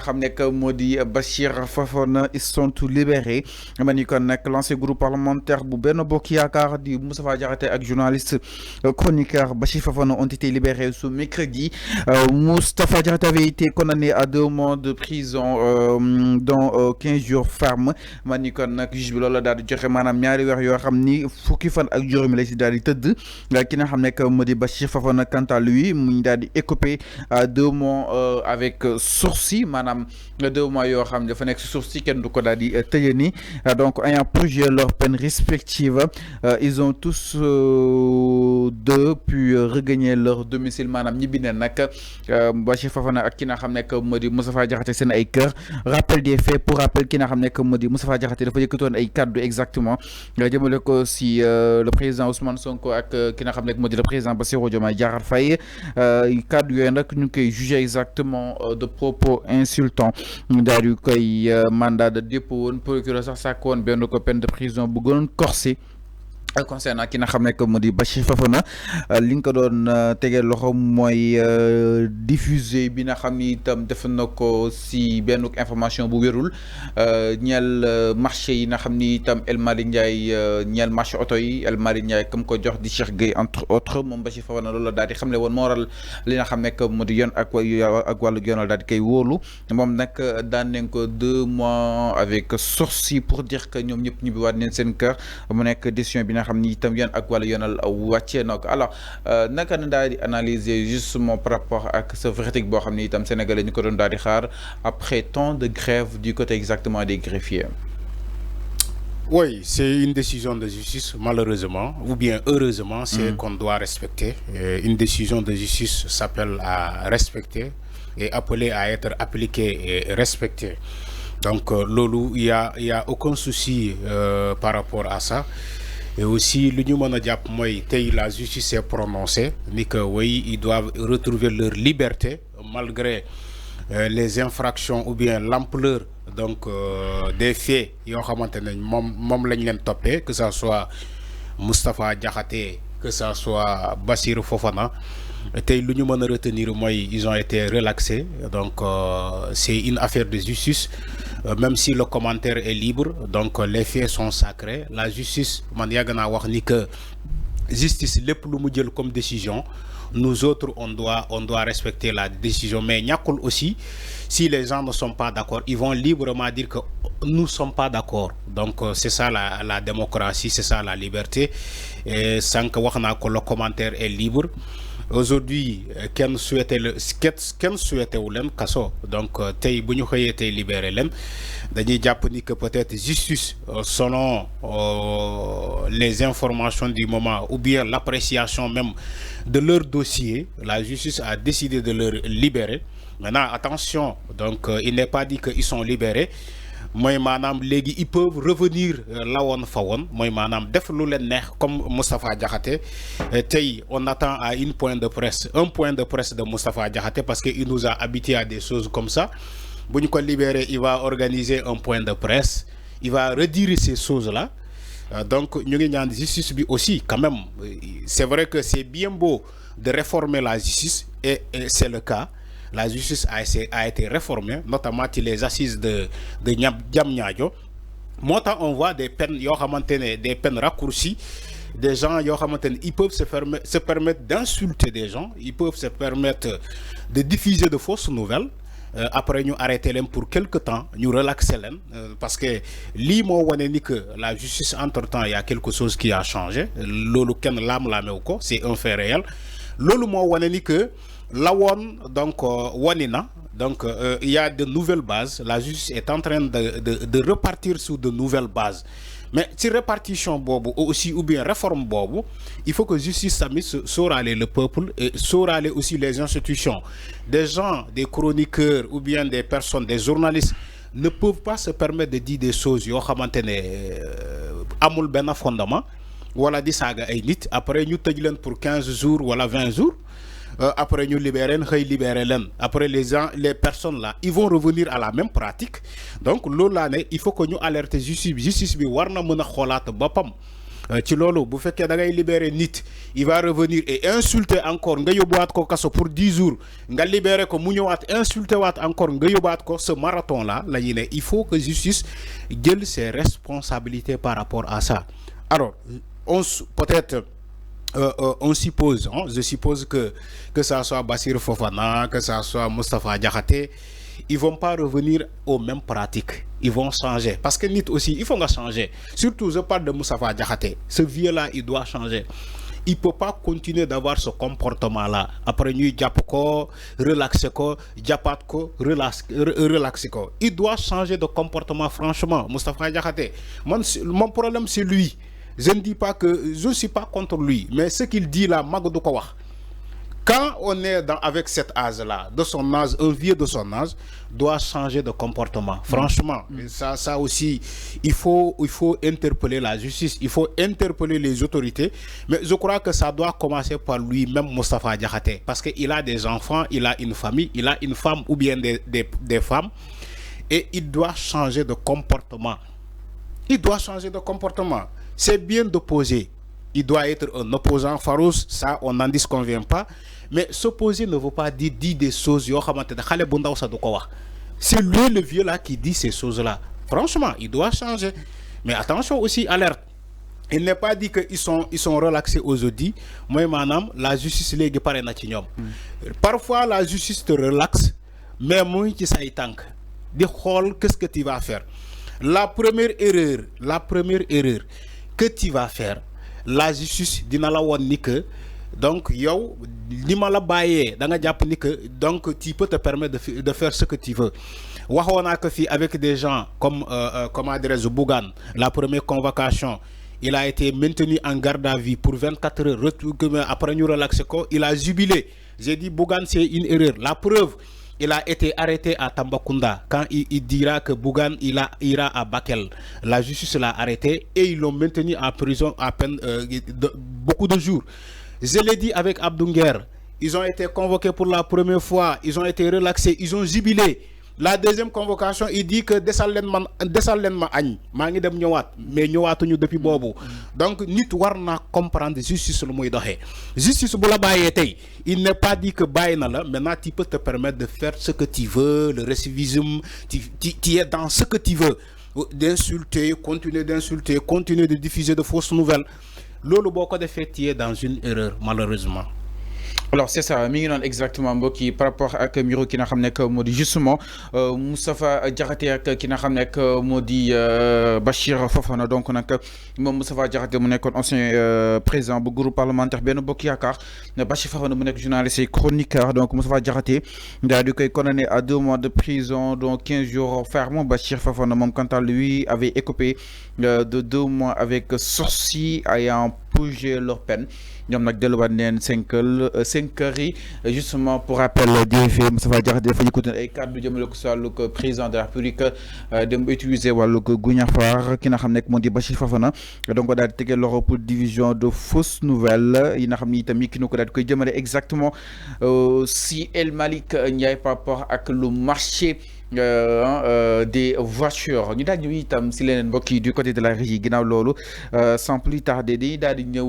xam nekk moo di Bachir Fofana ils sont tous libérés ma ni kon nag l'ancien groupe parlementaire bu Benno Bokk Yaakaar di Moustapha Diakhaté ak journaliste chroniqueur Bachir Fofana ont été libérés ce mercredi. Moustapha Diakhaté avait été condamné à 2 mois de prison dont 15 jours ferme ma ni kon nag juge bi loolu la daal di joxe maanaam ñaari weer yoo xam ni fukki fan ak juróomi lay si daal di tëdd ki nga xam nekk moo di Bachir Fofana quant à lui mu daal di écopé 2 mois avec sursis maanaam 2 mois yoo xam ne dafa nekk si sursis kenn du ko daal di tëye ni donc ayant purgé leur peine respective ils ont tous deux pu regagner leur domicile maanaam ñibbi ne nag Bachir Fofana ak ki nga xam nekk moo di Moustapha Diakhaté seen ay kër rappel des faits pour rappel ki nga xam nekk moo di Moustapha Diakhaté dafa yëkkatoon ay kaddu exactement jëmale ko si le président Ousmane Sonko ak ki nga xam nekk moo di le président Bassirou Diomaye Diakhar Faye kaddu yooyu nag ñu ngi koy jugé exactement de propos insultants daal di koy mandat de dépôt woon procureur sax sàkk woon benn ko peine de prison bu gënoon corsé concernant ki nga xam ne que mu di Bachir Fofana li nga ko doon tegee loxo mooy diffuser bi nga xam ni itam def na ko si benn information bu wérul ñeel marché yi nga xam ni itam El Malick Ndiaye ñeel marché oto yi El Malick Ndiaye comme ko jox di Cheikh Gueye entre autres moom Bachir Fofana loolu la daal di xamle woon moo waral li nga xam ne que mu di yoon ak wàllu yoonal daal di koy wóolu moom nag daan nañ ko 2 mois avec sursis pour dire que ñoom ñëpp ñibbi waat neen seen kër mu nekk décision bi xam ni itam yoon ak wàllu yoonal wàccee na ko alors naka na daal di analyser justement par rapport ak ce verdict boo xam ni itam sénégalais ñu ko doon daal di xaar après tant de grève du côté exactement des greffiers. Oui, c'est une décision de justice malheureusement ou bien heureusement c'est qu'on doit respecter. Une décision de justice s'appelle à respecter et appeler à être appliquée et respectée. Donc loolu il y a aucun souci par rapport à ça. Et aussi l'Union Mondiap mooy tey la justice s'est prononcée ni que oui ils doivent retrouver leur liberté malgré les infractions ou bien l'ampleur donc des faits yoo xamante ne moom lañ leen toppee que ça soit Moustapha Diakhaté que ça soit Bassirou Fofana tey lu ñu mën a retenir mooy ils ont été relaxés donc c'est une affaire de justice. Même si le commentaire est libre, donc les faits sont sacrés. La justice, man yàgg naa wax ni que justice lépp lu mu jël comme décision, nous autres on doit respecter la décision. Mais ñàkkul aussi, si les gens ne sont pas d'accord, ils vont librement dire que nous ne sommes pas d'accord. Donc c'est ça la démocratie, c'est ça la liberté. Et sans que wax naa ko le commentaire est libre. Aujourd'hui kenn souhaité wu leen kaso donc tey bu ñu xëyee tey libéré leen dañuy jàpp ni que peut-être justice selon les informations du moment ou bien l'appréciation même de leur dossier la justice a décidé de leur libérer. Maintenant attention donc il n'est pas dit que ils sont libérés mooy maanaam léegi ils peuvent revenir lawoon fa woon mooy maanaam def lu leen neex comme Moustapha Diakhaté tey on attend à un point de presse de Moustapha Diakhaté parce que il nous a habitués à des choses comme ça bu ñu ko libérer il va organiser un point de presse il va redire ces choses là donc ñu ngi ñaan justice bi aussi quand même c'est vrai que c'est bien beau de réformer la justice et c'est le cas. La justice a été réformée, notamment les assises de Diamniadio. Moi, on voit des peines, des peines raccourcies, des gens, ils peuvent se permettre d'insulter des gens, ils peuvent se permettre de diffuser de fausses nouvelles. Après, nous arrêter les pour quelque temps, nous relaxer les parce que que la justice, entre-temps, il y a quelque chose qui a changé. C'est un fait réel. Que Lawon donc Wanina donc il y a de nouvelles bases la justice est en train de repartir sur de nouvelles bases mais si répartition bobu aussi ou bien réforme bobu il faut que justice tamit sóoraale le peuple et sóoraale aussi les institutions des gens des chroniqueurs ou bien des personnes des journalistes ne peuvent pas se permettre de dire des choses yo xamantene amul ben fondement wala di saga ay nit après ñu tëj leen pour 15 jours wala 20 jours. Après nous libérer, après les personnes là, ils vont revenir à la même pratique. Donc là, il faut que nous alerter justice bi warna mëna xolaat bopam ci loolu bu fekkee da ngay libérer nit il va revenir et insulter encore nga yóbbuwaat ko kaso pour 10 jours nga libérer ko mu ñëwaat insulter waat encore nga yóbbuwaat ko ce marathon là la ñuy ne il faut que justice jël ses responsabilités par rapport à ça. Alors peut-être on suppose, hein, je suppose que ça soit Bassirou Fofana, que ça soit Moustapha Diakhaté, ils vont pas revenir aux mêmes pratiques. Ils vont changer. Parce que NIT aussi, il faut changer. Surtout, je parle de Moustapha Diakhaté. Ce vieux-là, il doit changer. Il ne peut pas continuer d'avoir ce comportement-là. Après, nous, relaxer, relaxer. Il doit changer de comportement, franchement, Moustapha Diakhaté. Mon problème, c'est lui. Je ne dis pas que je ne suis pas contre lui, mais ce qu'il dit là, quand on est avec cet âge-là, de son âge, un vieux de son âge, doit changer de comportement. Franchement, ça aussi, il faut interpeller la justice, il faut interpeller les autorités, mais je crois que ça doit commencer par lui-même, Moustapha Diakhaté, parce qu'il a des enfants, il a une famille, il a une femme ou bien des femmes, et il doit changer de comportement. Il doit changer de comportement. C'est bien d'opposer. Il doit être un opposant farouche, ça on n'en disconvient pas. Mais s'opposer ne veut pas dire des choses. C'est lui le vieux là qui dit ces choses-là. Franchement, il doit changer. Mais attention aussi, alerte. Il n'est pas dit qu'ils sont relaxés aujourd'hui. Moi, madame, la justice est parée. Parfois, la justice te relaxe, mais moi, tu sais, qu'est-ce que tu vas faire? La première erreur que tu vas faire, la justice dina la won ni que donc yow li ma la bayé da nga japp ni que donc tu peux te permettre de faire ce que tu veux. Waxona que fi avec des gens comme adresse Bougane, la première convocation, il a été maintenu en garde à vue pour 24 heures, après ñu relaxé ko, il a jubilé. J'ai dit Bougane c'est une erreur. La preuve, il a été arrêté à Tambacounda. Quand il dira que Bougane ira à Bakel, la justice l'a arrêté et ils l'ont maintenu en prison à peine beaucoup de jours. Je l'ai dit avec Abdounger, ils ont été convoqués pour la première fois, ils ont été relaxés, ils ont jubilé. La deuxième convocation, il dit que desalenma agn mangi dem ñëwaat mais ñëwaatuñu depuis bobu. Donc nit war na comprendre justice lu muy doxé. Justice bu la bayé tay, il n'est pas dit que bayé na la, maintenant tu peux te permettre de faire ce que tu veux, le récidivisme, tu es dans ce que tu veux, d'insulter, continuer de diffuser de fausses nouvelles. Lolu boko défé tu es dans une erreur malheureusement. Alors c'est ça mi ngi noonu exactement mbokk yi par rapport ak miro ki nga xam ne que moo di justement Moustapha Diakhaté ak ki nga xam ne que moo di Bachir Fofana. Donc nag moom Moustapha Diakhaté mu nekkoon ancien président bu groupe parlementaire Benno Bokk Yaakaar, Bachir Fofana mu nekk journaliste et chroniqueur. Donc Moustapha Diakhaté daal di koy condamné à 2 mois de prison dont 15 jours ferme. Bachir Fofana moom quant à lui avait écopé de 2 mois avec sursis ayant purgé leur peine. ñom nak delluwaat neen 5 heures yi justement pour rappel DG Moustapha Diakhaté dafa yëkkati ay kàddu jëmale ko wàllu président de la République dem utiliser wàllu Gougnafar ki nga xam nekk moo di Bachir Fofana. Donc daal di tegee loxo pour division de fausses nouvelles yi nga xam ni itam ki nu ko daal di koy jëmale exactement si El Malick Ndiaye par rapport ak le marché des voitures. Ñu daal ñëw itam si leneen mbokk yi du côté de la régie ginnaaw loolu sans plus tarder dañuy daal di ñëw